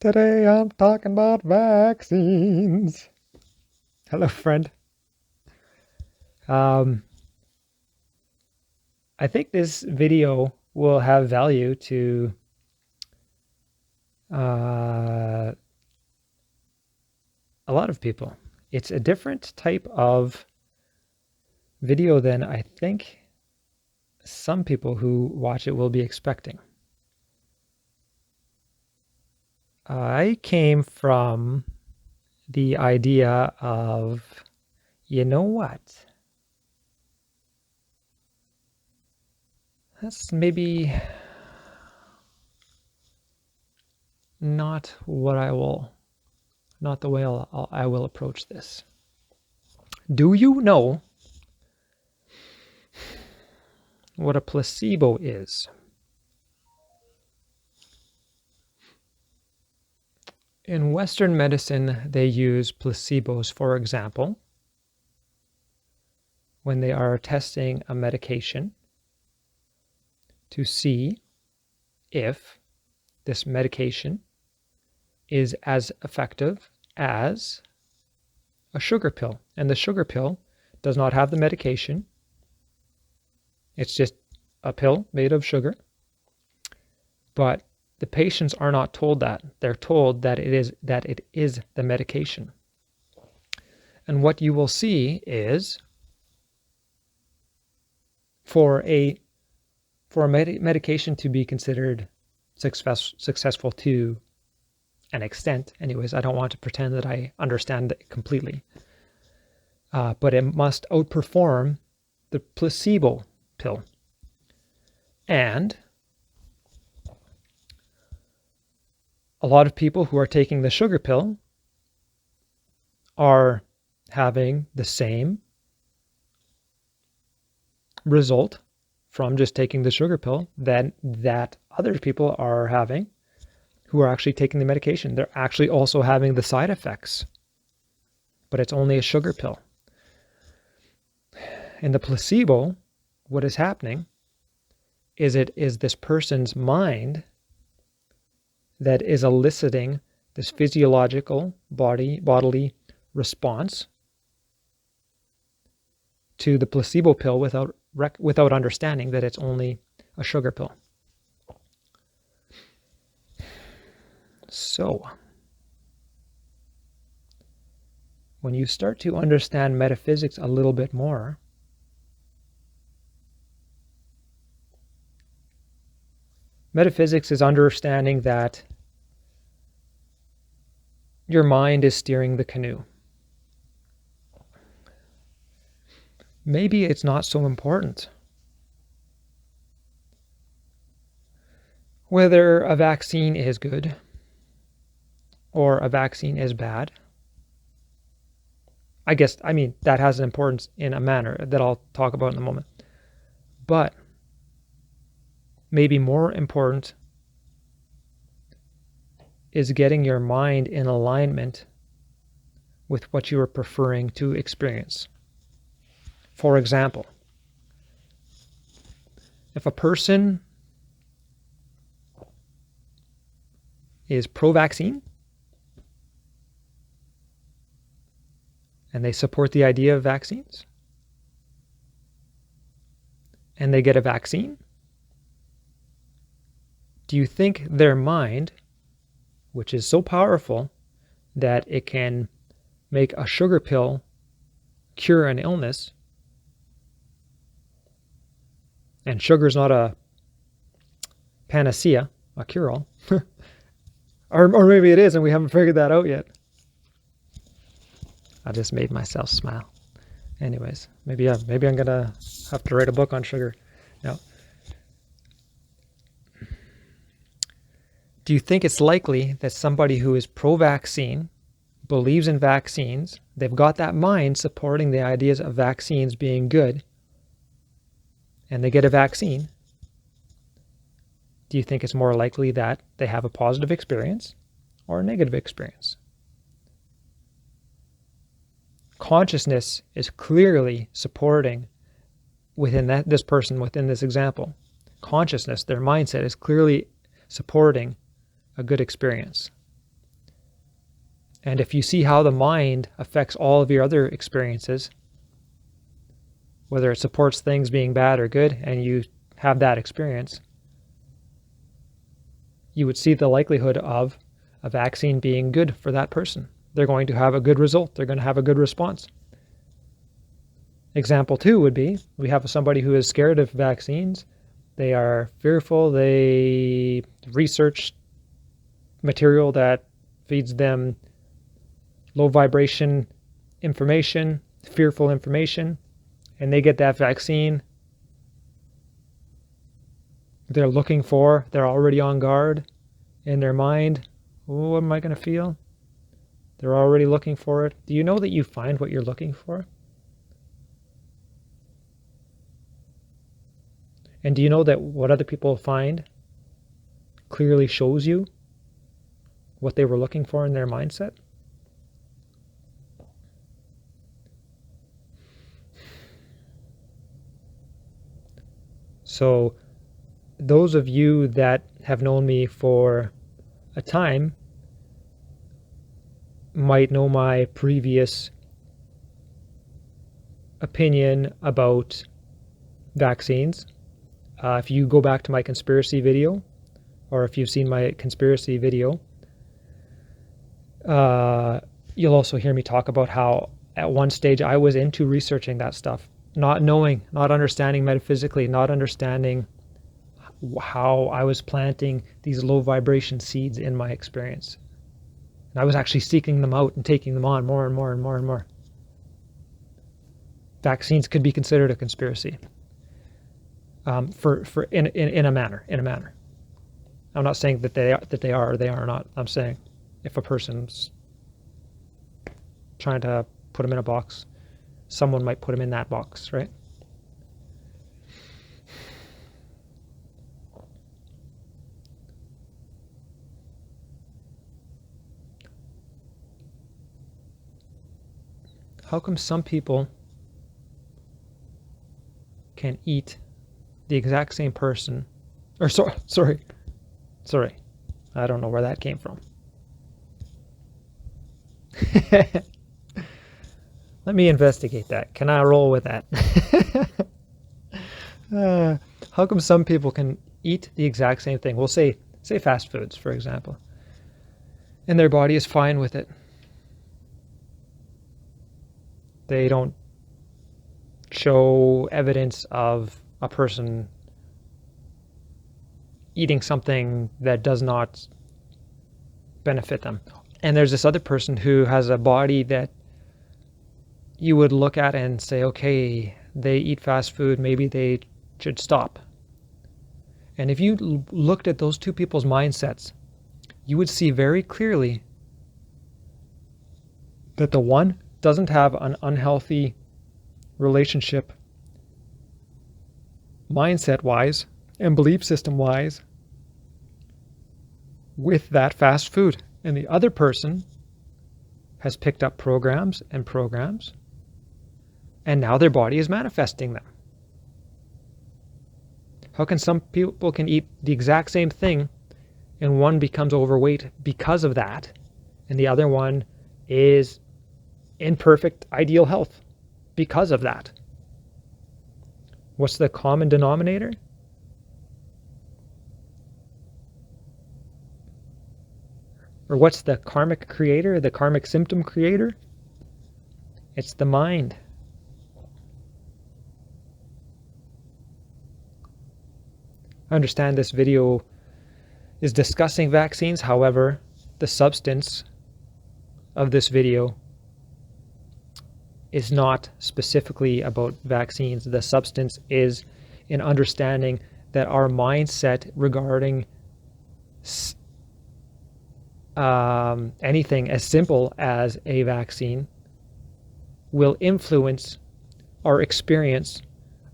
Today I'm talking about vaccines. Hello, friend. Um, I think this video will have value to a lot of people. It's a different type of video than I think some people who watch it will be expecting. I came from the idea of, you know what? That's maybe not the way I will approach this. Do you know what a placebo is? In Western medicine, they use placebos, for example, when they are testing a medication to see if this medication is as effective as a sugar pill. And the sugar pill does not have the medication. It's just a pill made of sugar. But the patients are not told that. They're told that it is the medication. And what you will see is for a medication to be considered successful to an extent, anyways, I don't want to pretend that I understand it completely, but it must outperform the placebo pill. And a lot of people who are taking the sugar pill are having the same result from just taking the sugar pill that other people are having who are actually taking the medication. They're actually also having the side effects, but it's only a sugar pill. In the placebo, what is happening is it is this person's mind that is eliciting this physiological bodily response to the placebo pill without understanding that it's only a sugar pill. So, when you start to understand metaphysics a little bit more, metaphysics is understanding that your mind is steering the canoe. Maybe it's not so important whether a vaccine is good or a vaccine is bad. I mean, that has an importance in a manner that I'll talk about in a moment. But maybe more important is getting your mind in alignment with what you are preferring to experience. For example, if a person is pro-vaccine and they support the idea of vaccines and they get a vaccine, do you think their mind, which is so powerful that it can make a sugar pill cure an illness, and sugar is not a panacea, a cure-all, or maybe it is and we haven't figured that out yet. I just made myself smile. Anyways, maybe I'm gonna have to write a book on sugar. No. Do you think it's likely that somebody who is pro-vaccine, believes in vaccines, they've got that mind supporting the ideas of vaccines being good, and they get a vaccine, do you think it's more likely that they have a positive experience or a negative experience? Consciousness is clearly supporting within this person, within this example. Consciousness, their mindset is clearly supporting a good experience. And if you see how the mind affects all of your other experiences, whether it supports things being bad or good, and you have that experience, you would see the likelihood of a vaccine being good for that person. They're going to have a good result. They're going to have a good response. Example 2 would be, we have somebody who is scared of vaccines. They are fearful. They research material that feeds them low vibration information, fearful information, and they get that vaccine. They're already on guard in their mind. Oh, what am I going to feel? They're already looking for it. Do you know that you find what you're looking for? And do you know that what other people find clearly shows you what they were looking for in their mindset? So those of you that have known me for a time might know my previous opinion about vaccines. If you go back to my conspiracy video, or if you've seen my conspiracy video, you'll also hear me talk about how at one stage I was into researching that stuff, not knowing, not understanding metaphysically, not understanding how I was planting these low vibration seeds in my experience. And I was actually seeking them out and taking them on more and more and more and more. Vaccines could be considered a conspiracy. In a manner. I'm not saying that they are or they are not. I'm saying if a person's trying to put them in a box, someone might put them in that box, right? How come some people can eat the exact same person, or sorry, I don't know where that came from. Let me investigate that. Can I roll with that? How come some people can eat the exact same thing? We'll say fast foods, for example, and their body is fine with it. They don't show evidence of a person eating something that does not benefit them. And there's this other person who has a body that you would look at and say, okay, they eat fast food, maybe they should stop. And if you looked at those two people's mindsets, you would see very clearly that the one doesn't have an unhealthy relationship mindset-wise and belief system-wise with that fast food. And the other person has picked up programs, and now their body is manifesting them. How can some people can eat the exact same thing and one becomes overweight because of that, and the other one is in perfect ideal health because of that? What's the common denominator? Or what's the karmic creator, the karmic symptom creator? It's the mind. I understand this video is discussing vaccines. However, the substance of this video is not specifically about vaccines. The substance is in understanding that our mindset regarding anything as simple as a vaccine will influence our experience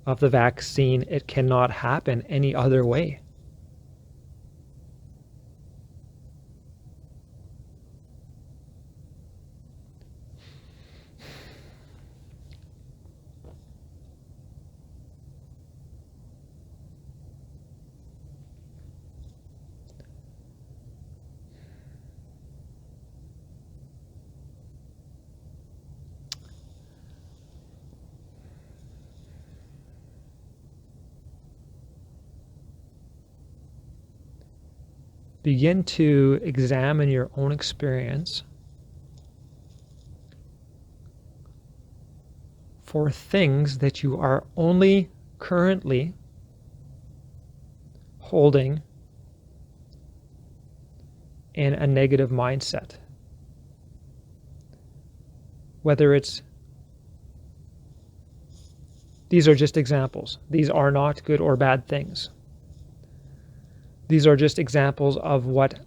of the vaccine. It cannot happen any other way. begin to examine your own experience for things that you are only currently holding in a negative mindset. Whether it's, these are just examples. These are not good or bad things. These are just examples of what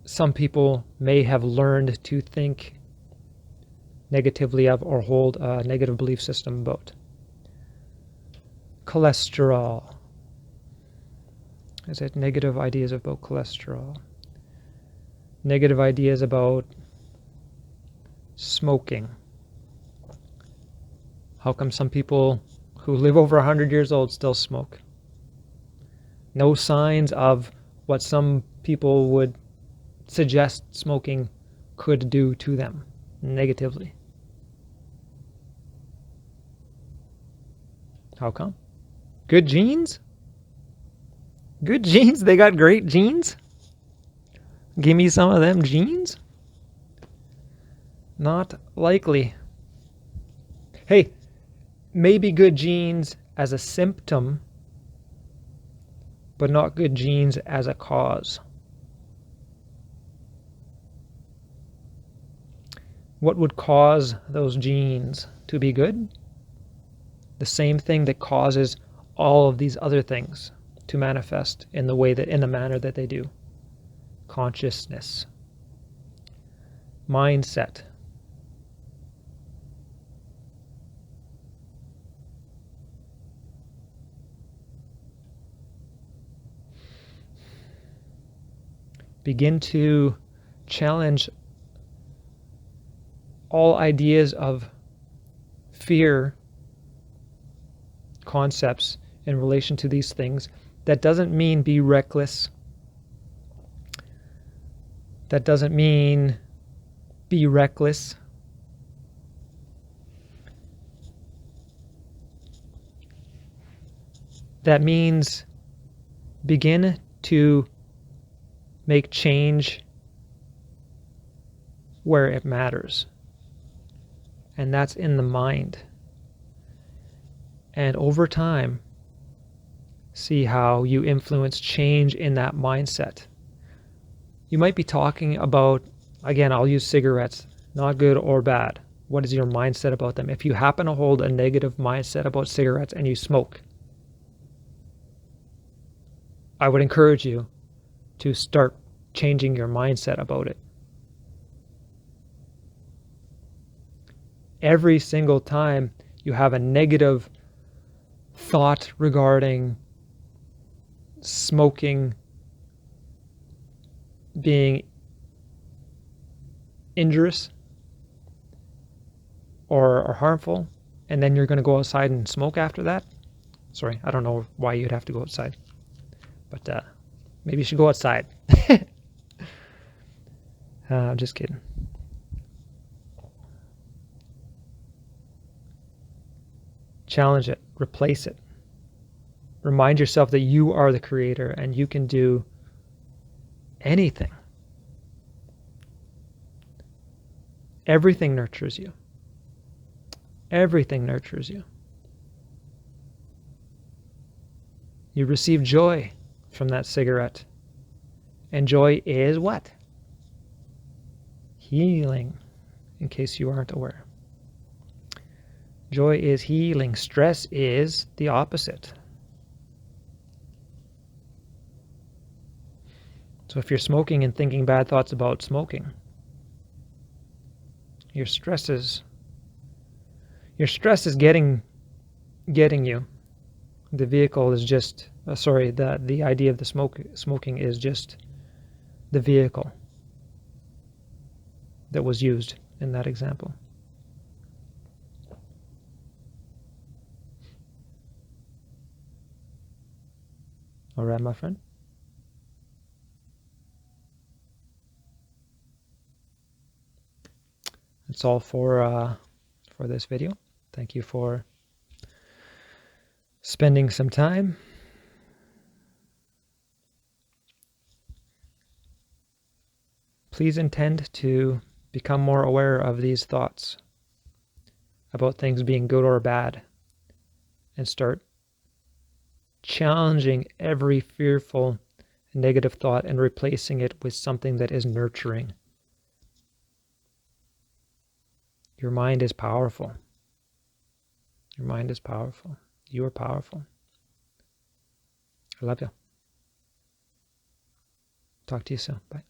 some people may have learned to think negatively of or hold a negative belief system about. Cholesterol. Is it negative ideas about cholesterol? Negative ideas about smoking. How come some people who live over 100 years old still smoke? No signs of what some people would suggest smoking could do to them negatively. How come? Good genes? Good genes? They got great genes? Give me some of them genes? Not likely. Hey, maybe good genes as a symptom, but not good genes as a cause. What would cause those genes to be good? The same thing that causes all of these other things to manifest in the way that, in the manner that they do. Consciousness. Mindset. Begin to challenge all ideas of fear concepts in relation to these things. That doesn't mean be reckless. That doesn't mean be reckless. That means begin to make change where it matters. And that's in the mind. And over time, see how you influence change in that mindset. You might be talking about, again, I'll use cigarettes, not good or bad. What is your mindset about them? If you happen to hold a negative mindset about cigarettes and you smoke, I would encourage you to start changing your mindset about it. Every single time you have a negative thought regarding smoking being injurious or harmful, and then you're going to go outside and smoke after that. Sorry, I don't know why you'd have to go outside, but maybe you should go outside. I'm just kidding. Challenge it, replace it. Remind yourself that you are the creator and you can do anything. Everything nurtures you. Everything nurtures you. You receive joy from that cigarette. And joy is what? Healing, in case you aren't aware. Joy is healing. Stress is the opposite. So if you're smoking and thinking bad thoughts about smoking, your stress is getting you. The vehicle is just the idea of the smoking is just the vehicle that was used in that example. All right, my friend. That's all for this video. Thank you for spending some time please intend to become more aware of these thoughts about things being good or bad, and start challenging every fearful negative thought and replacing it with something that is nurturing. Your mind is powerful. Your mind is powerful. You are powerful. I love you. Talk to you soon. Bye.